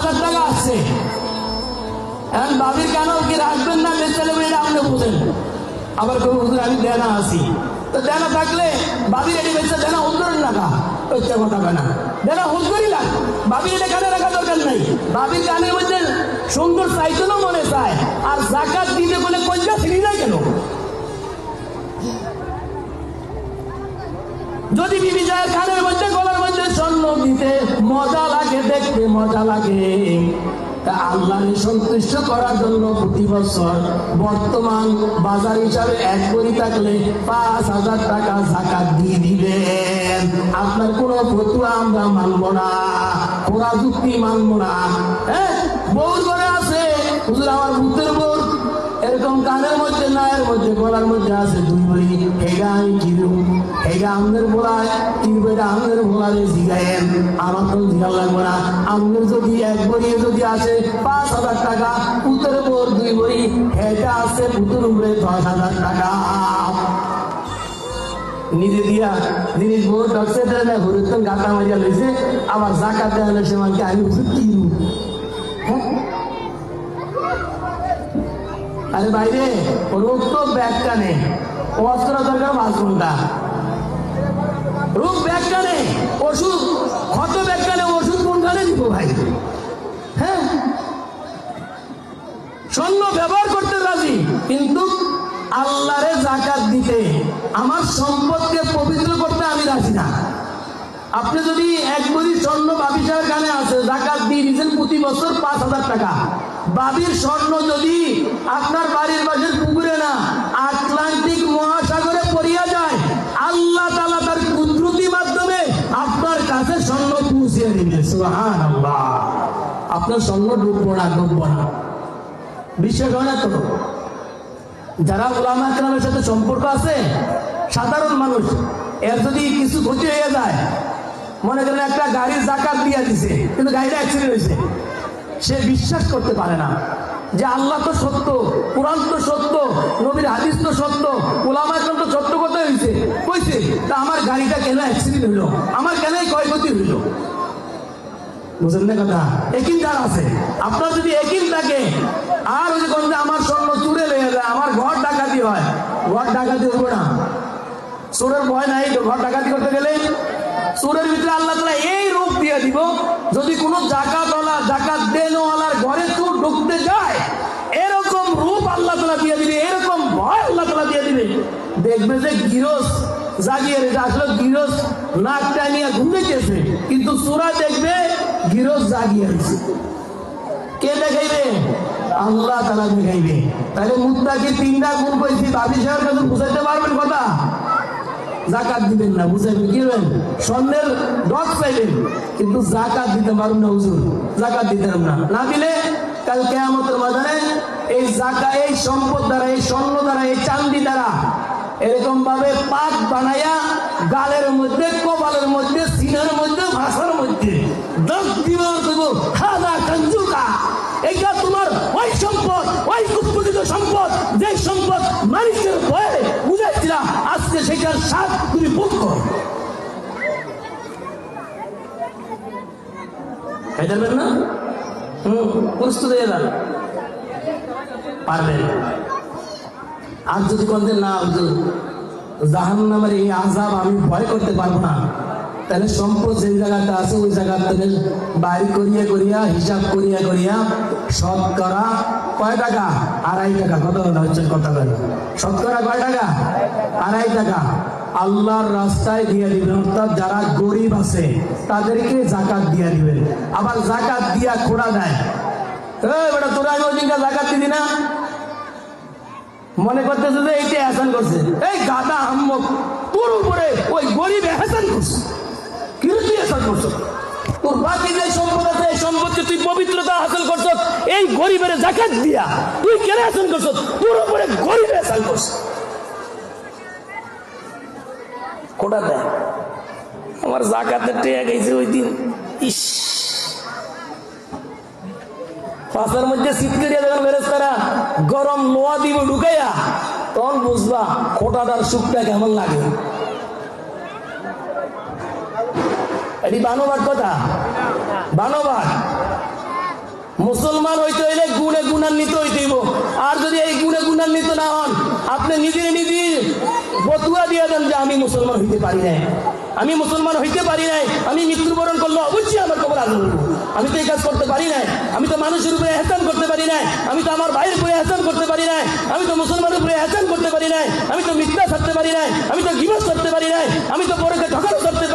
5,000 টাকা আসছে, এখন বাবির কেন কি রাখবেন না বেচালে এটা আপনি বুঝেন। আবার কেউ হুজুর আমি দেনা আসি, তো দেনা থাকলে বাবির এটি বেচতে দেনা হুজুরের টাকা হচ্ছে টাকা না, দেনা হুজুরই লাগ। বাবির এটা কানে রাখা দরকার নাই। বাবির কানের মধ্যে সুন্দর চাইতেও মনে চায়, আর জাকাত দিতে বলে কইটা ফিরি যায় কেন? যদি বিবি যায় কানের মধ্যে গলার মধ্যে স্বর্ণ দিতে মজা লাগে, দেখতে মজা লাগে, তা আল্লাহকে সন্তুষ্ট করার জন্য প্রতি বছর বর্তমান বাজার হিসাবে 1 ভরি থাকলে 5,000 টাকা যাকাত দিয়ে দিবেন। আপনার কোনো ফতুয়া আমরা মানবো না, কোরা যুক্তি মানবো না। হ্যাঁ, বউর ঘরে আছে হুজুর আমার ভূতের বউ এরকম কানের মধ্যে নায়ের মধ্যে গলার মধ্যে আছে 2 ভরি, হেগা আমি কিরু হেগা আমনের বলায় কিনবো, এটা আমনের বলারে জিগায়েন, আমার তো জিগার লাগবে না। আমনের যদি 1 ভরি যদি আসে 5,000 টাকা, পুতের বোর 2 ভরি, হেটা আছে পুতুর উপরে 10,000 টাকা। নিজে দিয়া জিনিস বউ ডক্সে দেয় হরিতন গাতা মারিয়া লইছে, আবার জাকাত দেওয়ার সময় আমি হুজুর কিনু। আরে বাইরে রোগ তো ব্যাগটা নেই, অস্ত্র দরকার 5 ঘন্টা, রোগ ব্যাগটা নেই, ওষুধ ক্ষত ব্যাগটা নেই, ওষুধ কোনখানে দিব ভাই? হ্যাঁ, স্বর্ণ ব্যবহার করতে রাজি, কিন্তু আল্লাহরে যাকাত দিতে আমার সম্পদকে পবিত্র করতে আমি রাজি না। আপনি যদি 1 ভরি স্বর্ণ বাবি সাহেবের কানে আছে, যাকাত দিয়ে দিচ্ছেন প্রতি বছর 5,000 টাকা, বাবির স্বর্ণ যদি আপনার বাড়ির পাশের পুকুরে না আটলান্টিক মহাসাগরে পড়িয়া যায়, আল্লাহ তাআলা তার কুদরতি মাধ্যমে আপনার কাছে স্বর্ণ পৌঁছে দিবে। সুবহানাল্লাহ। আপনার স্বর্ণ ডুববো না, ডুববো না। বিশ্বাস হয় না তো? যারা উলামা কেরামের সাথে সম্পর্ক আছে, সাধারণ মানুষ, এর যদি কিছু ক্ষতি হয়ে যায়, মনে করেন একটা গাড়ির যাকাত দিয়ে দিছে কিন্তু গাড়িটা অ্যাক্সিডেন্ট হয়েছে, সে বিশ্বাস করতে পারে না যে আল্লাহ তো সত্য, কোরআন তো সত্য, নবীর হাদিস তো সত্য, উলামা কেরাম তো সত্য কথা হয়েছে কইছে, তা আমার গাড়িটা কেন অ্যাক্সিডেন্ট হইলো, আমার কেন ক্ষয়ক্ষতি হইলো? বুঝলেন না কথা? একিন যার আছে, আপনার যদি একিন থাকে, আর ওই যে কোন আমার স্বর্ণ চুরে লেগে যায়, আমার ঘর ডাকাতি হয়, ঘর ডাকাতি হবো না, চোরের ভয় নাই তো ঘর ডাকাতি করতে গেলে। চোরের ভিতরে আল্লাহ তাআলা এই রূপ দিয়ে দিব, যদি কোনো জাকাতওয়ালা জাকাত দেনওয়ালার ঘরে চোর ঢুকতে যায়, এরকম রূপ আল্লাহ তাআলা দিয়ে দিবে, এরকম ভয় আল্লাহ তাআলা দিয়ে দিবে, দেখবে যে গিরস জাগিয়ে রেখে আসলে গিরস নাকটা নিয়ে ঘুমিয়েছে, কিন্তু চোরা দেখবে গিরস জাগিয়ে আছে। কে দেখাইবে? আল্লাহ তাআলা দেখাইবে। তাহলে মুত্তাকি 3টা গুণ কইছি, বাবি সাহেব কাছে বুঝাইতে পারবেন কথা? যাকাত দিবেন না, বুঝাইবেন কি হবেন? স্বর্ণের ডক চাইবেন, কিন্তু যাকাত দিতে পারবেন না হুজুর, যাকাত দিতে পারবেন না, না দিলে কাল কিয়ামতের ময়দানে এই যাকাত, এই সম্পদ দ্বারা, এই স্বর্ণ দ্বারা, এই চাঁদি দ্বারা এরকম ভাবে পাক বানাইয়া গালের মধ্যে, কপালের মধ্যে, সিনার মধ্যে, ভাষার মধ্যে 10 দিবার দেব, হাদা কঞ্জুকা, এইটা তোমার ওই সম্পদ, ওই কুৎকুচিত সম্পদ, যে সম্পদ মানুষের ভয়ে বুঝাইছিলা, আজকে সেটার স্বাদ তুমি ভোগ করো। খাইতেন না? প্রস্তুত হয়ে যান, পারবেন। আর যদি বলতেন না জাহান্নামের এই আযাব আমি ভয় করতে পারবো না, তাহলে সম্পদ যে জায়গাটা আছে ওই জায়গা থেকে বাইর করিয়া করিয়া হিসাব করিয়া করিয়া শতকরা কয় টাকা? 2.5 টাকা। কত হচ্ছে? কত টাকা? শতকরা কয় টাকা? 2.5 টাকা আল্লাহর রাস্তায় দিয়ে দিবেন। অর্থাৎ যারা গরিব আছে তাদেরকে যাকাত দিয়ে দিবেন। আবার যাকাত দিয়া খোড়া দেয়, বেটা তোরা আমি ওই দিনটা যাকাত দিদি না, মনে করতেছে যে এইটা এহসান করছে। এই গাদা আহম্মক, তোর উপরে ওই গরিব এহসান করছে, কিন্তু তুই এহসান করছ, তোর বাকি যে সম্পদ আছে এই সম্পদকে তুই পবিত্রতা হাসিল করছ এই গরিবের যাকাত দিয়া, তুই কেন এহসান করছ? তোর উপরে গরিব এহসান করছে। কোটা দেয় আমার যাকাতের টেয়া গেছে ওই দিন, ইস, পাশের মধ্যে শীতকারিয়া যখন ফেরেশতারা গরম লোয়া দিব ঢুকাইয়া, তখন বুঝবা খোটাটার সুখটা কেমন লাগে। এটি বানোবার কথা, বানোবার মুসলমান হইতে হইলে গুণে গুণান্বিত হইতেইব। আর যদি এই গুণে গুণান্বিত না হন, আপনি নিজে নিজে বতুয়া দিয়ে দেন যে আমি মুসলমান হইতে পারি নাই, আমি মুসলমান হইতে পারি নাই, আমি মৃত্যুবরণ করলে অবশ্যই আমার কবর আগুন। আমি তো এই কাজ করতে পারি নাই, আমি তো মানুষের উপরে এহসান করতে পারি নাই, আমি তো আমার ভাইয়ের উপরে এহসান করতে পারি নাই, আমি তো মুসলমানের উপরে এহসান করতে পারি নাই, আমি তো মিথ্যা ছাড়তে পারি নাই, আমি তো গিবত করতে পারি নাই, আমি তো বড়কে ঠকানো করতে